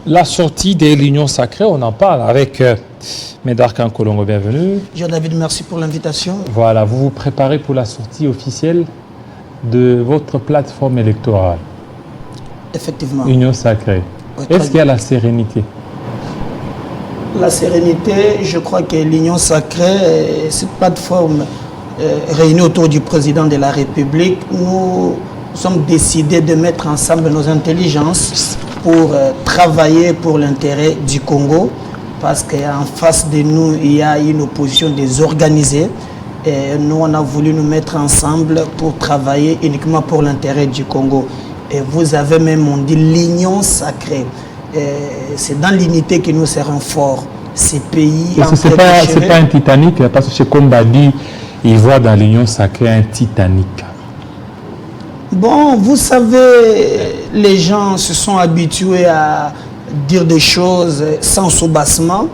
La sortie de l'Union sacrée, on en parle avec Médarkan Kolongo, bienvenue. Jean-David, merci pour l'invitation. Voilà, vous vous préparez pour la sortie officielle de votre plateforme électorale. Effectivement. Union sacrée. Oui, est-ce qu'il y a la sérénité? La sérénité, je crois que l'Union sacrée, cette plateforme réunie autour du président de la République, nous sommes décidés de mettre ensemble nos intelligences pour travailler pour l'intérêt du Congo, parce qu'en face de nous, il y a une opposition désorganisée. Et nous, on a voulu nous mettre ensemble pour travailler uniquement pour l'intérêt du Congo. Et vous avez même, on dit, l'Union sacrée. C'est dans l'unité que nous serons forts. Ces pays... C'est pas un Titanic, parce que chez Kombadi, il voit dans l'Union sacrée un Titanic. Bon, vous savez, les gens se sont habitués à dire des choses sans soubassement.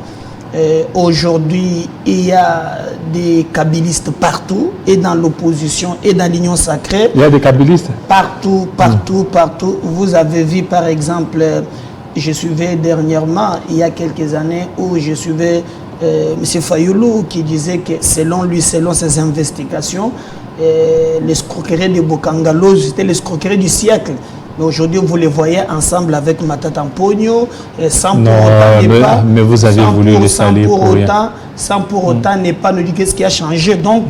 Aujourd'hui, il y a des kabylistes partout, et dans l'opposition, et dans l'Union sacrée. Il y a des kabylistes? Partout. Vous avez vu, par exemple, je suivais dernièrement, il y a quelques années, où je suivais M. Fayoulou qui disait que selon lui, selon ses investigations, l'escroquerie de Bokangalo, c'était l'escroquerie du siècle. Mais aujourd'hui, vous les voyez ensemble avec Matata Mpogno, sans pour autant mais vous avez voulu les salir pour rien. Sans pour autant ne pas nous dire qu'est-ce qui a changé. Donc,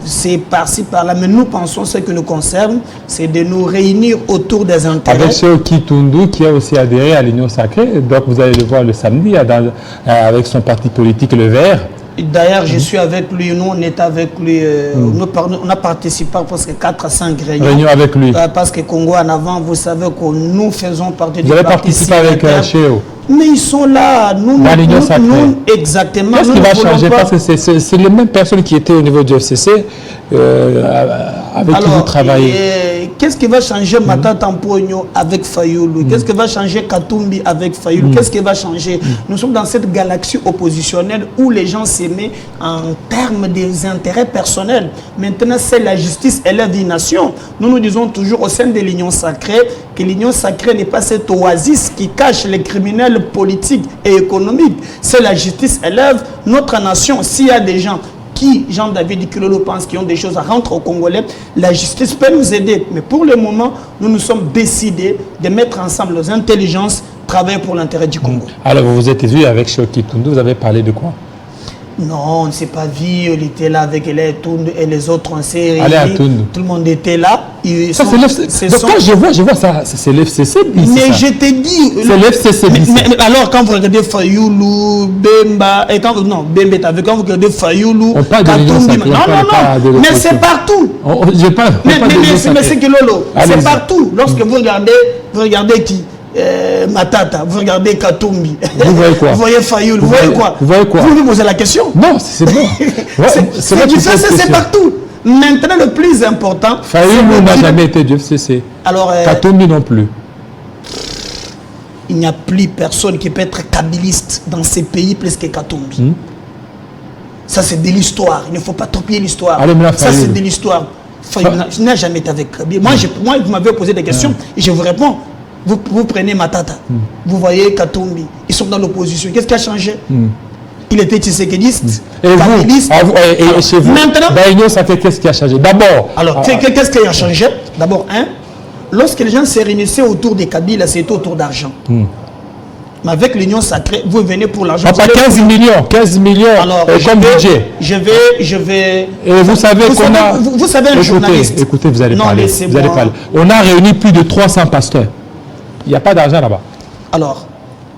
c'est par-ci, par-là. Mais nous pensons, ce qui nous concerne, c'est de nous réunir autour des intérêts. Avec ce Kitundu qui a aussi adhéré à l'Union sacrée, donc vous allez le voir le samedi avec son parti politique, le Vert. D'ailleurs, je suis avec lui, nous on est avec lui, on a participé à presque 4 à 5 réunions avec lui. Parce que Congo en avant, vous savez que nous faisons partie du parti. Vous avez participé avec Chéo? Mais ils sont là, nous, exactement. Qu'est-ce qui va changer? Parce que c'est les mêmes personnes qui étaient au niveau du FCC avec qui vous travaillez. Qu'est-ce qui va changer Matata Mpogno avec Fayoulou? Qu'est-ce qui va changer Katumbi avec Fayoulou? Qu'est-ce qui va changer? Nous sommes dans cette galaxie oppositionnelle où les gens s'aimaient en termes des intérêts personnels. Maintenant, c'est la justice élève une nation. Nous nous disons toujours au sein de l'Union sacrée que l'Union sacrée n'est pas cette oasis qui cache les criminels politiques et économiques. C'est la justice élève notre nation. S'il y a des gens qui, Jean-David Kilolo pense, qui ont des choses à rendre aux Congolais, la justice peut nous aider. Mais pour le moment, nous nous sommes décidés de mettre ensemble nos intelligences, travailler pour l'intérêt du Congo. Alors, vous vous êtes vu avec Shoki Tundu, vous avez parlé de quoi? Non, on ne s'est pas vu, il était là avec les Tundu et les autres, on s'est réunis. Allez à Tundu. Tout le monde était là. Ça, c'est l'FCC. Quand je vois ça, c'est l'FCC. Mais je t'ai dit... C'est l'FCC. Mais alors, quand vous regardez Fayoulou, Bemba, et quand vous regardez Fayoulou, Katumbi... Non, mais c'est partout. Mais c'est que Lolo, c'est partout. Lorsque vous regardez qui? Matata, vous regardez Katumbi, vous voyez quoi? Vous voyez Fayoulou, vous voyez quoi? Vous me posez la question? Non, c'est bon. C'est partout. Maintenant, le plus important... Fayoulou n'a jamais été du FCC. Alors, Katumbi non plus. Il n'y a plus personne qui peut être kabylyste dans ces pays plus que Katumbi. Ça, c'est de l'histoire. Il ne faut pas copier l'histoire. Ça, c'est de l'histoire. Je n'ai jamais été avec Kabylie. Moi, vous m'avez posé des questions et je vous réponds. Vous prenez Matata, vous voyez Katumbi, ils sont dans l'opposition. Qu'est-ce qui a changé? Il était tshisekidiste, kabylyste. Et chez vous, maintenant, ça fait qu'est-ce qui a changé? D'abord. Alors, qu'est-ce qui a changé? D'abord, lorsque les gens se réunissaient autour des Kabyles, c'était autour d'argent. Mais avec l'Union sacrée, vous venez pour l'argent. Pas 15 millions. 15 millions alors, comme budget. Je vais... Et vous savez qu'on a... Vous savez un journaliste. Écoutez, vous allez parler. On a réuni plus de 300 pasteurs. Il n'y a pas d'argent là-bas. Alors,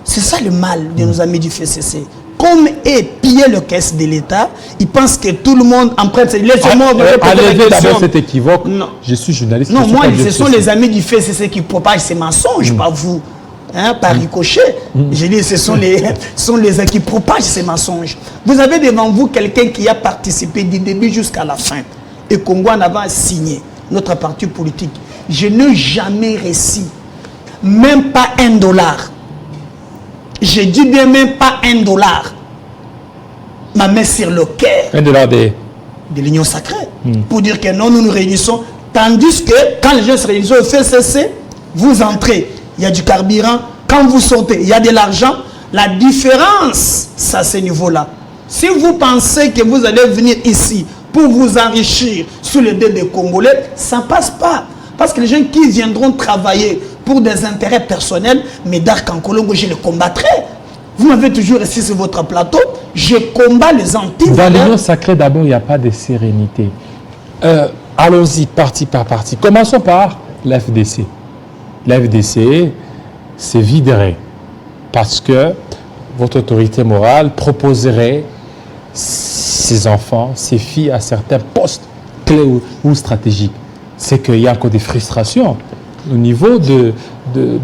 c'est ça le mal de nos amis du FCC. Comme est piller le caisse de l'État, ils pensent que tout le monde emprunte. Enlevez d'abord cet équivoque. Non. Je suis journaliste. Non, moi, ce sont les amis du FCC qui propagent ces mensonges, pas vous. Par ricochet. Je dis, ce sont les qui propagent ces mensonges. Vous avez devant vous quelqu'un qui a participé du début jusqu'à la fin. Et Congo en avait signé, notre parti politique. Je n'ai jamais reçu même pas $1. Je dis bien même pas $1. Ma main sur le cœur. $1 de l'Union sacrée. Pour dire que non, nous nous réunissons. Tandis que quand les gens se réunissent au FCC, vous entrez. Il y a du carburant. Quand vous sortez, il y a de l'argent. La différence, c'est à ce niveau-là. Si vous pensez que vous allez venir ici pour vous enrichir sur le dos des Congolais, ça ne passe pas. Parce que les gens qui viendront travailler pour des intérêts personnels, mais d'Arc en Colombo, je les combattrai. Vous m'avez toujours resté sur votre plateau, je combats les anti-valeurs. Dans l'Union sacrée, d'abord, il n'y a pas de sérénité. Allons-y, parti par parti. Commençons par l'FDC. L'FDC se viderait parce que votre autorité morale proposerait ses enfants, ses filles à certains postes clés ou stratégiques. C'est qu'il y a encore des frustrations au niveau de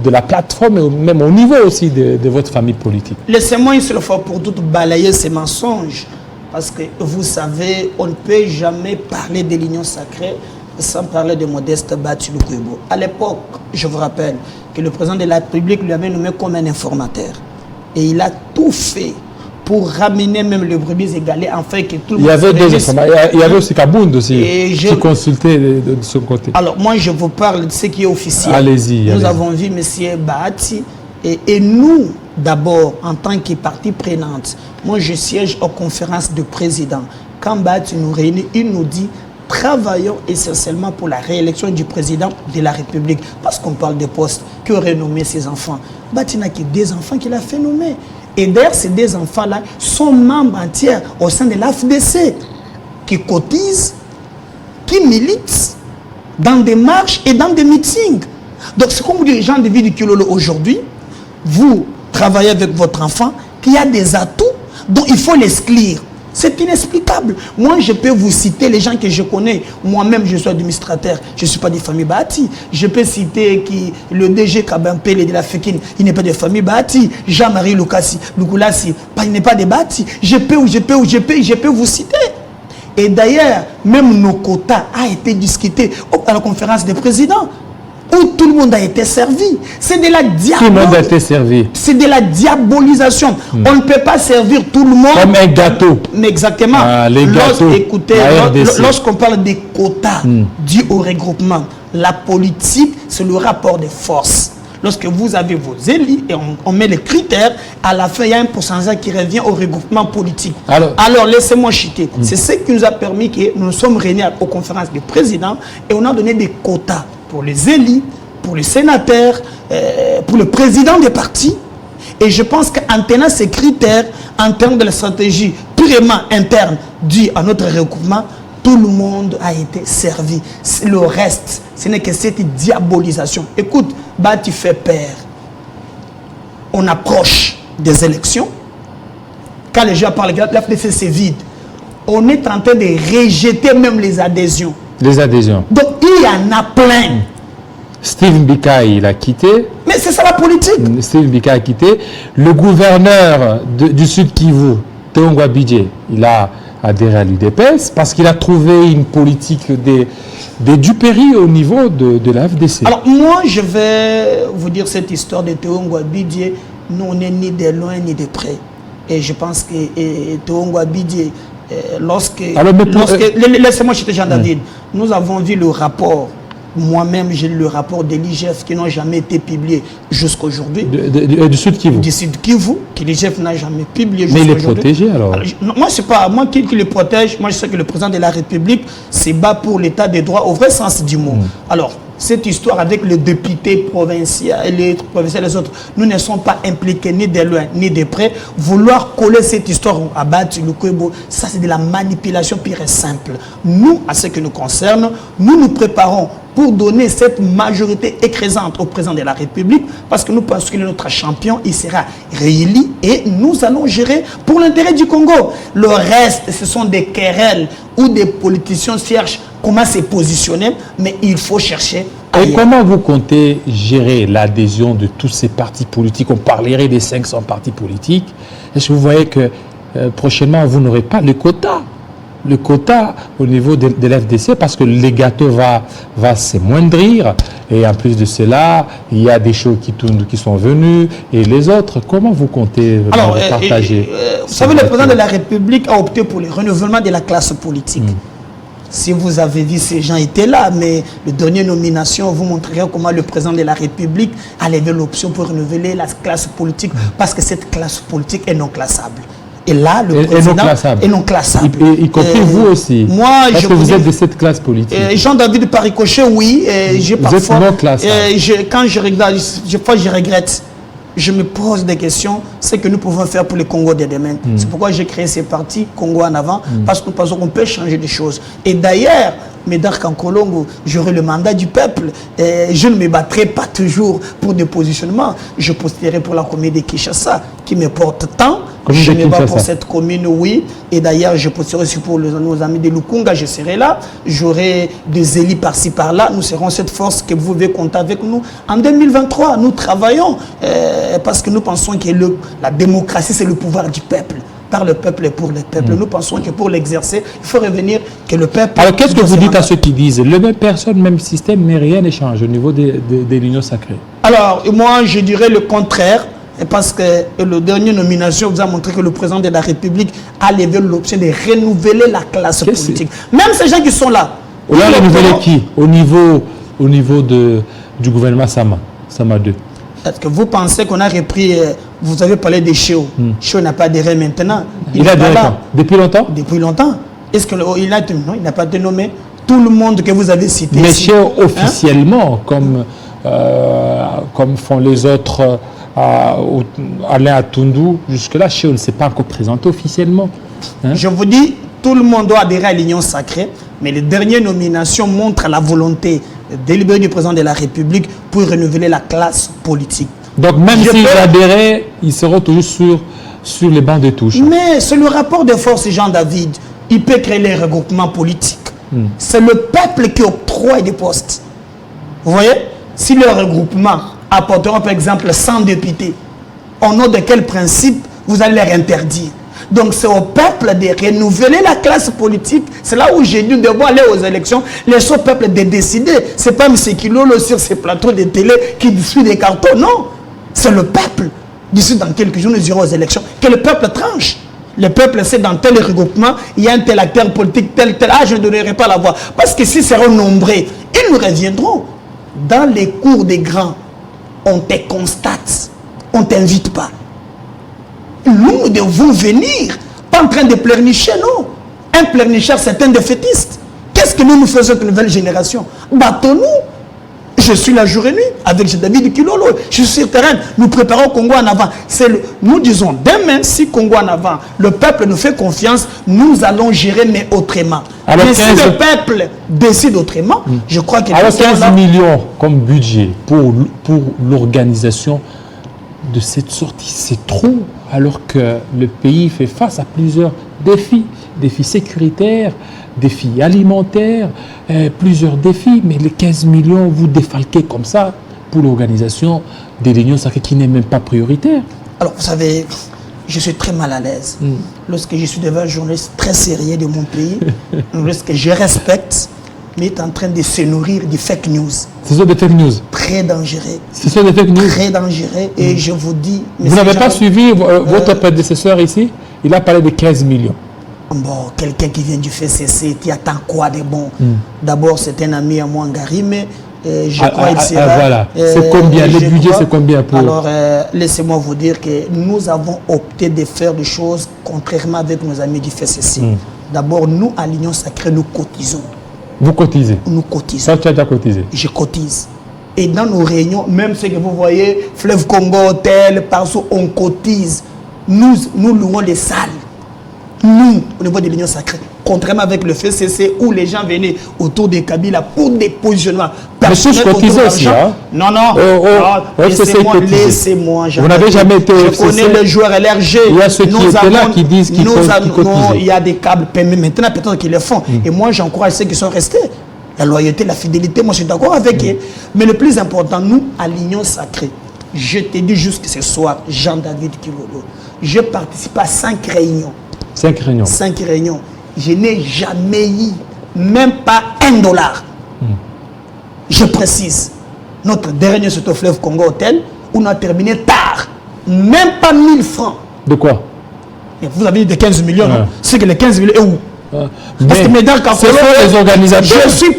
la plateforme et même au niveau aussi de votre famille politique. Laissez-moi une seule fois pour toutes balayer ces mensonges. Parce que vous savez, on ne peut jamais parler de l'Union sacrée sans parler de Modeste Bathi Lukwebo. À l'époque, je vous rappelle que le président de la République lui avait nommé comme un informateur. Et il a tout fait pour ramener même le brebis égalé, afin que tout le monde... Il y avait deux informateurs. Il y avait aussi Kabound aussi, qui consultait de son côté. Alors moi, je vous parle de ce qui est officiel. Allez-y. Nous avons vu M. Bathi. Et nous, d'abord, en tant que partie prenante, moi je siège aux conférences de présidents. Quand Bathi nous réunit, il nous dit travaillons essentiellement pour la réélection du président de la République. Parce qu'on parle de postes, qui aurait nommé ses enfants. Bathi n'a que des enfants qu'il a fait nommer. Et d'ailleurs, ces deux enfants-là sont membres entiers au sein de l'AFDC, qui cotisent, qui militent dans des marches et dans des meetings. Donc c'est comme vous dites, les gens de Ville du Kilolo aujourd'hui, vous travaillez avec votre enfant, qu'il y a des atouts dont il faut l'exclure. C'est inexplicable. Moi, je peux vous citer les gens que je connais. Moi-même, je suis administrateur. Je ne suis pas de famille Bathi. Je peux citer le DG Kabampele de la Fékine. Il n'est pas de famille Bathi. Jean-Marie Lukasi, il n'est pas de Bathi. Je peux vous citer. Et d'ailleurs, même nos quotas a été discuté à la conférence des présidents, où tout le monde a été servi. C'est de la diabolisation. Tout le monde a été servi. C'est de la diabolisation. On ne peut pas servir tout le monde. Comme un gâteau. Mais exactement. Les gâteaux. Écoutez, lorsqu'on parle des quotas dus au regroupement, la politique, c'est le rapport de force. Lorsque vous avez vos élus et on met les critères, à la fin, il y a un pourcentage qui revient au regroupement politique. Alors laissez-moi citer. C'est ce qui nous a permis que nous nous sommes réunis aux conférences des présidents et on a donné des quotas pour les élus, pour les sénateurs, pour le président des partis. Et je pense qu'en tenant ces critères, en termes de la stratégie purement interne due à notre regroupement, tout le monde a été servi. Le reste, ce n'est que cette diabolisation. Écoute, Bathi fait peur. On approche des élections. Quand les gens parlent, la FDC c'est vide. On est en train de rejeter même les adhésions. Les adhésions. Donc il y en a plein. Steve Mbika, il a quitté. Mais c'est ça la politique. Steve Mbika a quitté. Le gouverneur du Sud Kivu, Théongwa Bidje, il a adhéré à l'UDPS parce qu'il a trouvé une politique des dupéries au niveau de la FDC. Alors moi, je vais vous dire cette histoire de Théongwa Bidje. Nous, on n'est ni de loin ni de près. Et je pense que Théongwa Bidje, laissez-moi citer Jean-David. Nous avons vu le rapport. Moi-même, j'ai lu le rapport de l'IGF qui n'ont jamais été publié jusqu'à aujourd'hui. Du Sud Kivu. Du Sud Kivu, que l'IGF n'a jamais publié jusqu'à aujourd'hui. Mais il est protégé alors, moi, c'est pas moi qui le protège. Moi, je sais que le président de la République se bat pour l'état des droits au vrai sens du mot. Alors, cette histoire avec le député provincial et les autres, nous ne sommes pas impliqués ni de loin ni de près. Vouloir coller cette histoire à Bathi Lukwebo, ça c'est de la manipulation pure et simple. Nous, à ce qui nous concerne, nous nous préparons pour donner cette majorité écrasante au président de la République, parce que nous pensons qu'il est notre champion, il sera réélu et nous allons gérer pour l'intérêt du Congo. Le reste, ce sont des querelles où des politiciens cherchent comment se positionner, mais il faut chercher ailleurs. Et comment vous comptez gérer l'adhésion de tous ces partis politiques? On parlerait des 500 partis politiques. Est-ce que vous voyez que prochainement, vous n'aurez pas le quota au niveau de l'FDC, parce que les gâteaux va s'amoindrir, et en plus de cela, il y a des choses qui sont venues, et les autres, comment vous comptez partager? Vous savez, le président de la République a opté pour le renouvellement de la classe politique. Si vous avez vu, ces gens étaient là, mais le dernier nomination vous montrerait comment le président de la République a levé l'option pour renouveler la classe politique, parce que cette classe politique est non classable. Et là, le président est non classable. Y compris vous aussi. Moi, parce que vous êtes de cette classe politique. Jean-David Paricochet, oui. J'ai parfois, êtes non classable. Quand je regarde, je regrette. Je me pose des questions, ce que nous pouvons faire pour le Congo de demain. C'est pourquoi j'ai créé ces partis Congo en avant, parce que nous pensons qu'on peut changer des choses. Et d'ailleurs, Médard Kankolongo, j'aurai le mandat du peuple. Et je ne me battrai pas toujours pour des positionnements. Je postulerai pour la commune de Kinshasa, qui me porte tant. Je me bats pour cette commune, oui. Et d'ailleurs, je postulerai aussi pour nos amis de Lukunga. Je serai là. J'aurai des élus par-ci, par-là. Nous serons cette force que vous pouvez compter avec nous. En 2023, nous travaillons parce que nous pensons que la démocratie, c'est le pouvoir du peuple. Par le peuple et pour le peuple. Nous pensons que pour l'exercer, il faut revenir que le peuple... Alors, qu'est-ce que vous dites à ceux qui disent le même personne, même système, mais rien ne change au niveau de l'union sacrée? Alors, moi, je dirais le contraire. Parce que la dernière nomination vous a montré que le président de la République a levé l'option de renouveler la classe politique. Même ces gens qui sont là. On a renouvelé qui? Au niveau du gouvernement Sama 2. Est-ce que vous pensez qu'on a repris... vous avez parlé de Chéo. Chéo n'a pas adhéré maintenant. Il a adhéré quand? Depuis longtemps? Depuis longtemps. Est-ce qu'il n'a pas été nommé? Tout le monde que vous avez cité. Mais Chéo, officiellement, comme font les autres... Alain Atundu, jusque-là, Chéo ne s'est pas encore présenté officiellement. Je vous dis, tout le monde doit adhérer à l'Union sacrée, mais les dernières nominations montrent la volonté délibérée du président de la République pour renouveler la classe politique. Donc même s'ils adhéraient, ils seront toujours sur les bancs de touche. Mais c'est le rapport de force, Jean-David. Il peut créer les regroupements politiques. C'est le peuple qui octroie des postes. Vous voyez? Si le regroupement apporteront par exemple 100 députés, au nom de quel principe vous allez les interdire? Donc c'est au peuple de renouveler la classe politique. C'est là où j'ai dû devoir aller aux élections. Laissez au peuple de décider. Ce n'est pas M. Kilolo sur ces plateaux de télé qui distribue des cartons. Non. C'est le peuple. D'ici dans quelques jours, nous irons aux élections. Que le peuple tranche. Le peuple sait dans tel regroupement, il y a un tel acteur politique, tel. Ah, je ne donnerai pas la voix. Parce que s'ils seront nombreux, ils nous reviendront. Dans les cours des grands, on te constate. On ne t'invite pas. Nous devons venir, pas en train de pleurnicher, non. Un pleurnicheur, c'est un défaitiste. Qu'est-ce que nous faisons avec une nouvelle génération? Battons-nous. Je suis la jour et nuit avec David Kilolo. Je suis sur le terrain. Nous préparons Congo en avant. Nous disons, demain, si Congo en avant, le peuple nous fait confiance, nous allons gérer, mais autrement. Alors, mais si le peuple décide autrement, je crois que... Alors 15 millions comme budget pour l'organisation de cette sortie, c'est trop, alors que le pays fait face à plusieurs défis sécuritaires, défis alimentaires, plusieurs défis, mais les 15 millions, vous défalquez comme ça pour l'organisation de l'Union sacrée qui n'est même pas prioritaire. Alors, vous savez, je suis très mal à l'aise. Lorsque je suis devant un journaliste très sérieux de mon pays, lorsque je respecte, mais est en train de se nourrir de fake news. Ce sont des fake news. Très dangereux. Ce sont des fake news. Très dangereux. Et je vous dis... Vous n'avez pas suivi votre prédécesseur ici? Il a parlé de 15 millions. Bon, quelqu'un qui vient du FCC, tu attends quoi de bon? D'abord, c'est un ami à moi, Ngari, mais je crois qu'il sera... voilà. C'est combien? Le budget, c'est combien pour... Alors, laissez-moi vous dire que nous avons opté de faire des choses contrairement avec nos amis du FCC. D'abord, nous, à l'Union sacrée, nous cotisons. Vous cotisez? Nous cotisons. Ça, tu as déjà cotisé? Je cotise. Et dans nos réunions, même ce que vous voyez, Fleuve Congo, Hôtel, partout, on cotise. Nous louons les salles. Nous, au niveau de l'Union sacrée, contrairement avec le FCC où les gens venaient autour des Kabila pour des positionnements. Mais tous cotisent aussi, hein? Non, non. Laissez-moi. Vous n'avez jamais été au FCC. Je connais les joueurs LRG. Il y a ceux qui étaient là qui disent qu'ils cotisent. Non, il y a des câbles PME maintenant, peut-être qu'ils le font. Et moi, j'encourage ceux qui sont restés. La loyauté, la fidélité, moi, je suis d'accord avec eux. Mais le plus important, nous, à l'Union sacrée, je te dis juste que ce soir, Jean-David Kilolo, je participe à 5 réunions. 5 réunions. 5 réunions. Je n'ai jamais eu, même pas $1. Je précise. Notre dernier, c'est au Fleuve Congo Hôtel, où on a terminé tard. Même pas 1000 francs. De quoi? Et vous avez dit de 15 millions. C'est que les 15 millions, et où? Parce que Médard ce sont les organisateurs. Je suis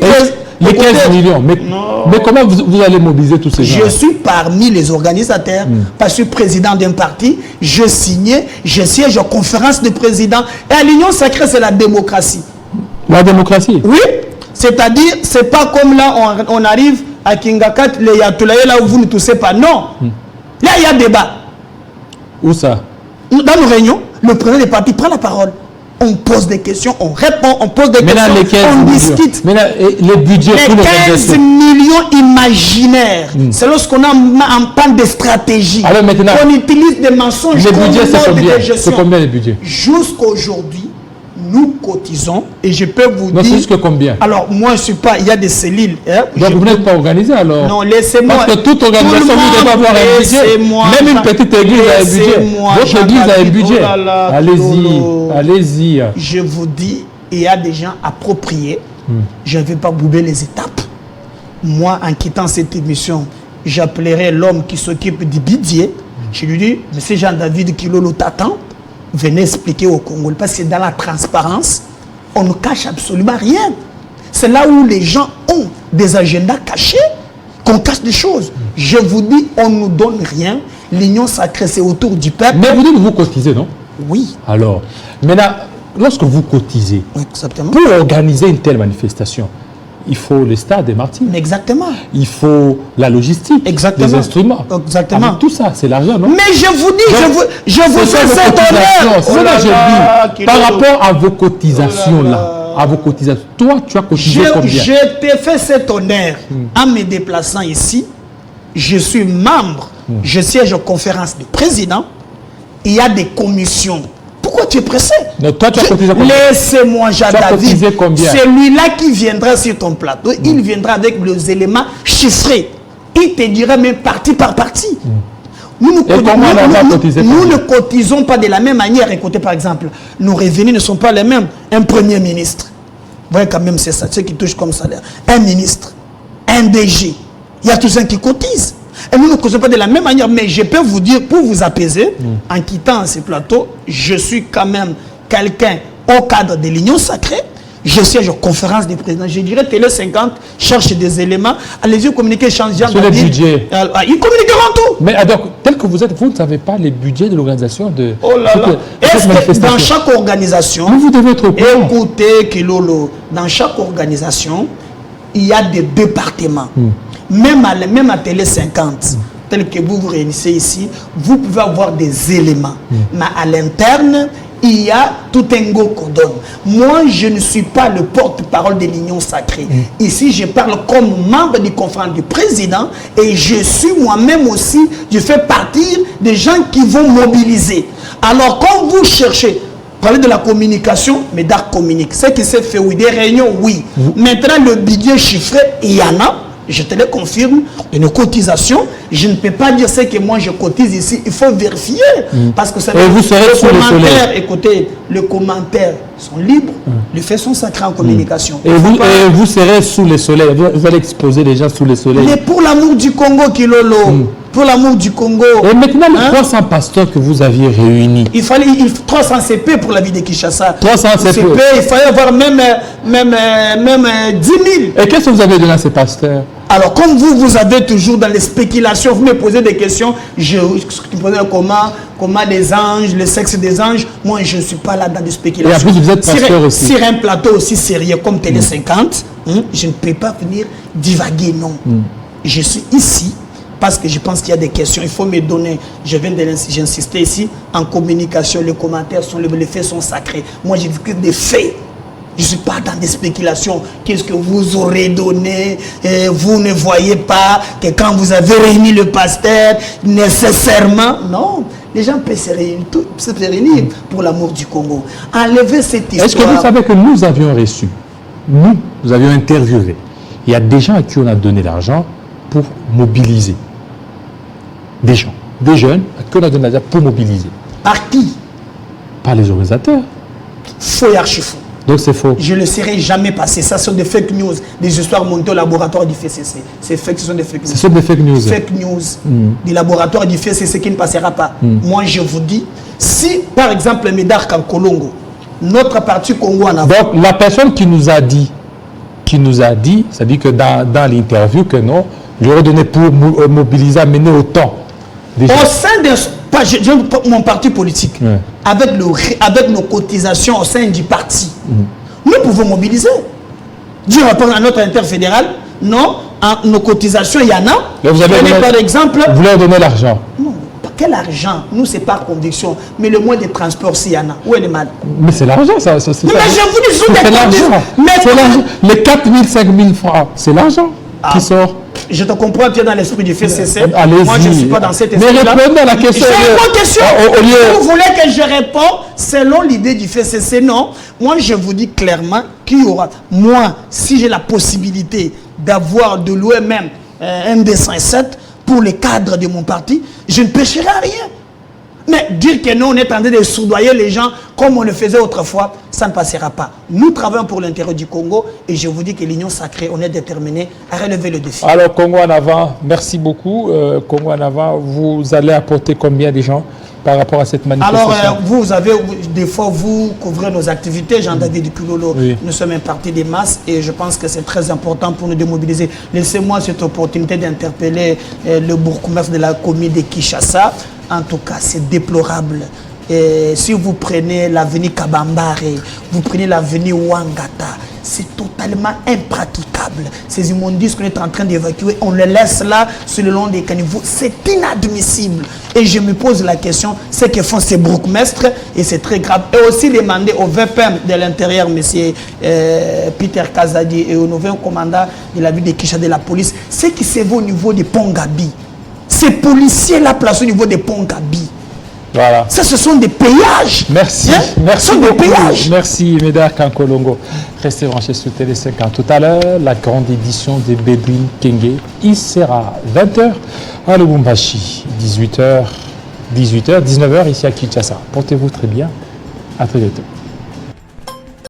les 15 millions. Mais comment vous allez mobiliser tous ces gens? Je suis parmi les organisateurs, parce que je suis président d'un parti, je siège en conférence de présidents. Et à l'Union sacrée, c'est la démocratie. La démocratie? Oui. C'est-à-dire, c'est pas comme là, on arrive à Kingakat, les Yatoulaye, là où vous ne toussez pas. Non. Là, il y a débat. Où ça? Dans nos réunions, le président des partis prend la parole. On pose des questions, on répond, on pose des questions, on discute. Maintenant, les budgets les 15 millions imaginaires, c'est lorsqu'on a un pan de stratégie. Alors maintenant, on utilise des mensonges. Les budgets, c'est combien? C'est combien les budgets? Jusqu'aujourd'hui, nous cotisons et je peux vous dire... C'est jusque combien? Alors, moi, je ne suis pas... Il y a des cellules. Hein, donc, vous n'êtes pas organisé alors? Non, laissez-moi... Parce que toute organisation, vous devez avoir un budget. Même une petite église a un budget. Votre église a un budget. Allez-y, allez-y. Je vous dis, il y a des gens appropriés. Je ne vais pas bouber les étapes. Moi, en quittant cette émission, j'appellerai l'homme qui s'occupe du budget. Je lui dis, monsieur Jean-David Kilolo t'attend. Venez expliquer au Congo, parce que dans la transparence, on ne cache absolument rien. C'est là où les gens ont des agendas cachés, qu'on cache des choses. Je vous dis, on ne nous donne rien. L'Union sacrée, c'est autour du peuple. Mais vous dites que vous cotisez, non? Oui. Alors, maintenant, lorsque vous cotisez, exactement, pour organiser une telle manifestation, il faut le stade des martyrs. Exactement. Il faut la logistique, exactement, les instruments. Exactement. Avec tout ça, c'est l'argent, non? Mais je vous dis, donc, je vous fais cet honneur. C'est là je dis, par rapport à vos cotisations là, à vos cotisations, toi, tu as cotisé combien? Je t'ai fait cet honneur en me déplaçant ici. Je suis membre, je siège aux conférences de président. Il y a des commissions. Pourquoi tu es pressé? Non, toi, tu as cotisé combien? Laissez-moi, Jean-David. Combien? Celui-là qui viendra sur ton plateau, il viendra avec les éléments chiffrés. Il te dira même partie par partie. Nous ne cotisons pas de la même manière. Écoutez, par exemple, nos revenus ne sont pas les mêmes. Un premier ministre, vous voyez quand même, c'est ça, ce qui touche comme salaire. Un ministre, un DG, il y a tous ceux qui cotisent. Et nous ne causons pas de la même manière, mais je peux vous dire, pour vous apaiser, en quittant ce plateau, je suis quand même quelqu'un au cadre de l'Union sacrée. Je siège aux conférences des présidents. Je dirais Télé 50 cherche des éléments. Allez-y communiquer, changer. Sur les budgets. Ils communiqueront tout. Mais donc, tel que vous êtes, vous ne savez pas les budgets de l'organisation de... Oh là là. Est-ce que dans chaque organisation... Mais vous devez être au courant. Écoutez, Kilolo, dans chaque organisation, il y a des départements. Même à Télé 50, tel que vous vous réunissez ici, vous pouvez avoir des éléments. Mais à l'interne, il y a tout un go qu'on donne. Moi, je ne suis pas le porte-parole de l'Union sacrée. Ici, je parle comme membre du conférence du président et je suis moi-même aussi, je fais partie des gens qui vont mobiliser. Alors, quand vous cherchez, parler de la communication, mais d'art communique. Ce qui s'est fait, oui, des réunions, oui. Maintenant, le budget chiffré, il y en a. Je te le confirme, une cotisation, je ne peux pas dire ce que moi je cotise ici, il faut vérifier. Parce que ça vous serez sous le soleil. Écoutez, les commentaires sont libres, les faits sont sacrés en communication. Et vous serez sous le soleil, vous allez exposer les gens sous le soleil. Mais pour l'amour du Congo, Kilolo, pour l'amour du Congo. Et maintenant, les 300 pasteurs que vous aviez réunis. Il fallait 300 CP pour la vie de Kinshasa. 300 CP. Il fallait avoir même 10 000. Et qu'est-ce que vous avez donné à ces pasteurs? Alors, comme vous avez toujours dans les spéculations, vous me posez des questions, je posez comment des anges, le sexe des anges, moi je ne suis pas là dans des spéculations. Et en plus, vous êtes pasteur aussi. Sur un plateau aussi sérieux comme Télé 50, je ne peux pas venir divaguer, non. Je suis ici parce que je pense qu'il y a des questions, il faut me donner, j'insistais ici, en communication, les commentaires sont, les faits sont sacrés. Moi, j'ai vu que des faits. Je ne suis pas dans des spéculations. Qu'est-ce que vous aurez donné? Vous ne voyez pas que quand vous avez réuni le pasteur, nécessairement, non. Les gens peuvent se réunir pour l'amour du Congo. Enlever cette histoire. Est-ce que vous savez que nous avions reçu, nous avions interviewé, il y a des gens à qui on a donné l'argent pour mobiliser. Des gens, des jeunes à qui on a donné l'argent pour mobiliser. Par qui? Par les organisateurs. Faux et archi-faux. Donc c'est faux. Je ne laisserai jamais passer. Ça sont des fake news, des histoires montées au laboratoire du FCC. Ce sont des fake news. Ce sont des fake news. Fake news du laboratoire du FCC qui ne passera pas. Moi, je vous dis, si par exemple Médard Kankolongo notre parti Congo en avant. Donc, la personne qui nous a dit, c'est-à-dire que dans l'interview que non, j'aurais donné pour mobiliser, amener autant. Déjà. Au sein de mon parti politique, avec nos cotisations au sein du parti, nous pouvons mobiliser. Du rapport à notre interfédéral, non, nos cotisations, il y en a. Vous avez donné, par exemple, vous leur donnez l'argent. Non, quel argent? Nous, c'est par conviction. Mais le moyen de transport, s'il y en a, où est le mal? Mais c'est l'argent, ça. Mais je vous dis, c'est l'argent. C'est l'argent. Les 4 000, 5 000 francs, c'est l'argent qui sort. Je te comprends, tu es dans l'esprit du FCC. Allez-y. Moi, je ne suis pas dans cet esprit. Mais répondez à la question. J'ai une question. Vous voulez que je réponde selon l'idée du FCC? Non. Moi, je vous dis clairement qu'il y aura. Moi, si j'ai la possibilité d'avoir de louer même un D107 pour les cadres de mon parti, je ne pêcherai à rien. Mais dire que nous, on est en train de soudoyer les gens comme on le faisait autrefois, ça ne passera pas. Nous travaillons pour l'intérêt du Congo et je vous dis que l'Union sacrée, on est déterminé à relever le défi. Alors, Congo en avant, merci beaucoup. Congo en avant, vous allez apporter combien de gens par rapport à cette manifestation? Alors, vous avez, des fois, vous couvrez nos activités. Jean-David Pilolo, nous sommes un parti des masses et je pense que c'est très important pour nous démobiliser. Laissez-moi cette opportunité d'interpeller le bourgmestre de la commune de Kinshasa. En tout cas, c'est déplorable. Et si vous prenez l'avenue Kabambare, vous prenez l'avenue Wangata, c'est totalement impraticable. Ces immondices qu'on est en train d'évacuer, on les laisse là sur le long des caniveaux. C'est inadmissible. Et je me pose la question, ce que font ces bourgmestres, et c'est très grave. Et aussi demander au VPM de l'Intérieur, M. Peter Kazadi, et au nouveau commandant de la ville de Kinshasa de la police, ce qui se voit au niveau des ponts Gabi. Ces policiers-là placés au niveau des ponts Gabi. Voilà. Ça, ce sont des péages. Merci. Hein? Merci beaucoup. Des péages. Merci, Médard Kankolongo. Restez branchés sur Télé 50. Tout à l'heure, la grande édition de Bedouin Kenge. Il sera 20h à Lubumbashi, 19h ici à Kinshasa. Portez-vous très bien. À très bientôt.